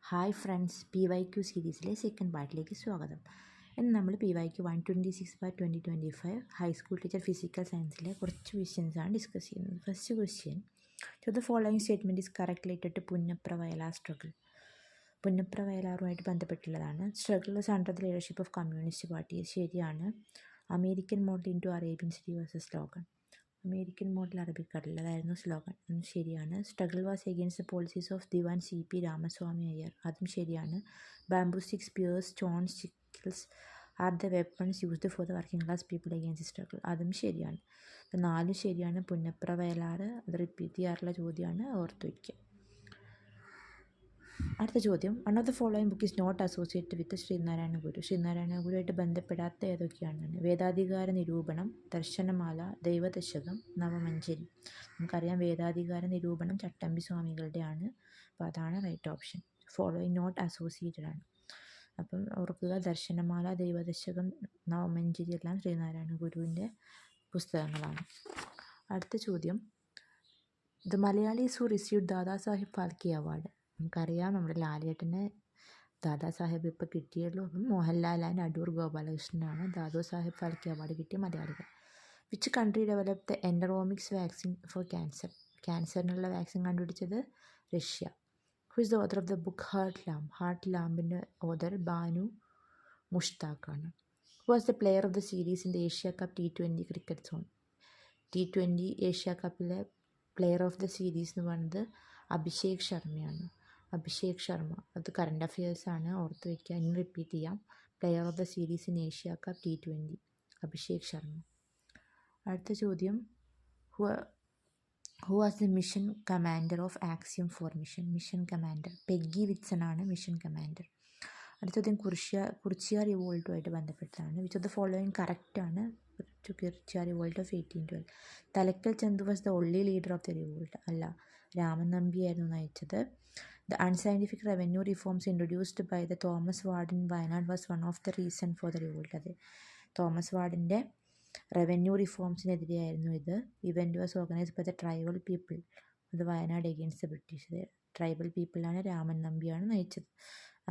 Hi friends, PYQ സീരീസിലെ second പാർട്ടിലേക്ക് സ്വാഗതം. ഇന്ന് നമ്മൾ PYQ 126/2025 ഹൈസ്കൂൾ ടീച്ചർ ഫിസിക്കൽ സയൻസിലെ കുറച്ച് ക്വസ്റ്റ്യൻസാണ് ഡിസ്കസ് ചെയ്യുന്നത്. First question, to the following statement is correct related to Punnapra Vayalar struggle. Punnapra വയലാറുമായിട്ട് ബന്ധപ്പെട്ടുള്ളതാണ്. Struggle was under the leadership of communist party. ശരിയാണ്. American model into Arabian city was slogan. American model അറബിക്കടലിലായിരുന്നു slogan. ശരിയാണ്. Struggle was against the policies of Diwan CP Ramaswamy Iyer. അതും ശരിയാണ്. Bamboo sticks, spears, stones, sickles are the weapons used for the working class people against struggle. അതും ശരിയാണ്. അപ്പം 4 ശരിയാണ്. പുന്നപ്ര വയലാർ അത് repeat ചെയ്യാറുള്ള ചോദ്യമാണ്, ഓർത്ത് വയ്ക്കുക. അടുത്ത ചോദ്യം, one of the following book is not associated with Sree Narayana Guru. Sree Narayana ഗുരുവായിട്ട് ബന്ധപ്പെടാത്ത ഏതൊക്കെയാണ്? വേദാധികാര നിരൂപണം, ദർശനമാല, ദൈവദശകം, നവമഞ്ചരി. നമുക്കറിയാം വേദാധികാര നിരൂപണം ചട്ടമ്പി സ്വാമികളുടെയാണ്. അപ്പോൾ അതാണ് right option. Following not associated ആണ്. അപ്പം ഓർക്കുക, ദർശനമാല, ദൈവദശകം, നവമഞ്ചരി എല്ലാം ശ്രീനാരായണ ഗുരുവിൻ്റെ പുസ്തകങ്ങളാണ്. അടുത്ത ചോദ്യം, the Malayalis who received Dadasaheb Phalke award. നമുക്കറിയാം നമ്മുടെ ലാലേട്ടന് ദാദാസാഹിബ് ഇപ്പോൾ കിട്ടിയുള്ളൂ. അപ്പം മോഹൻലാൽ ആൻഡ് അടൂർ ഗോപാലകൃഷ്ണനാണ് ദാദാ സാഹിബ് ഫാൽക്കെ അവാർഡ് കിട്ടിയ മലയാളികൾ. Which country develop the Enteromix vaccine for cancer. ക്യാൻസറിനുള്ള വാക്സിൻ കണ്ടുപിടിച്ചത് Russia. Who is the author of the book Heart Lamp. Heart ലാമ്പിൻ്റെ ഓതർ ബാനു മുഷ്താഖാണ്. Who was the player of the series in the Asia cup T20 cricket zone. T20 Asia കപ്പിലെ player of the series എന്ന് പറയുന്നത് അഭിഷേക് ശർമ്മയാണ്. അഭിഷേക് ശർമ്മ, അത് current അഫയേഴ്സാണ്, ഓർത്ത് വയ്ക്കുക. ഇനി repeat ചെയ്യാം. Player of the series in Asia cup T20 Abhishek Sharma. അടുത്ത ചോദ്യം, who was the mission commander of axiom 4 mission. Mission commander Peggy Whitson ആണ് മിഷൻ കമാൻഡർ. അടുത്ത ചോദ്യം, കുറിച്യ റിവോൾട്ടുമായിട്ട് ബന്ധപ്പെട്ടതാണ്. വിച്ച് ഓഫ് ദ ഫോളോയിങ് കറക്റ്റാണ്? Kurichya revolt of 1812. Thalakkal Chandu was the only leader of the revolt. അല്ല, രാമൻ നമ്പിയായിരുന്നു നയിച്ചത്. The unscientific revenue reforms introduced by the Thomas Ward in Wayanad was one of the reason for the revolt. അതെ, Thomas വാർഡിൻ്റെ revenue റിഫോംസിനെതിരെയായിരുന്നു ഇത്. Event was organised by the tribal people. അത് Wayanad against the British. Tribal പീപ്പിളാണ്, രാമൻ നമ്പിയാണ് നയിച്ചത്.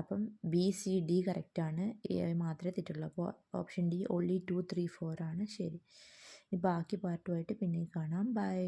അപ്പം BCD കറക്റ്റാണ്, A മാത്രമേ തെറ്റുള്ളൂ. അപ്പോൾ ഓപ്ഷൻ D ഓൺലി 2, 3, 4 ആണ് ശരി. ബാക്കി പാർട്ടുമായിട്ട് പിന്നെ കാണാം. ബൈ.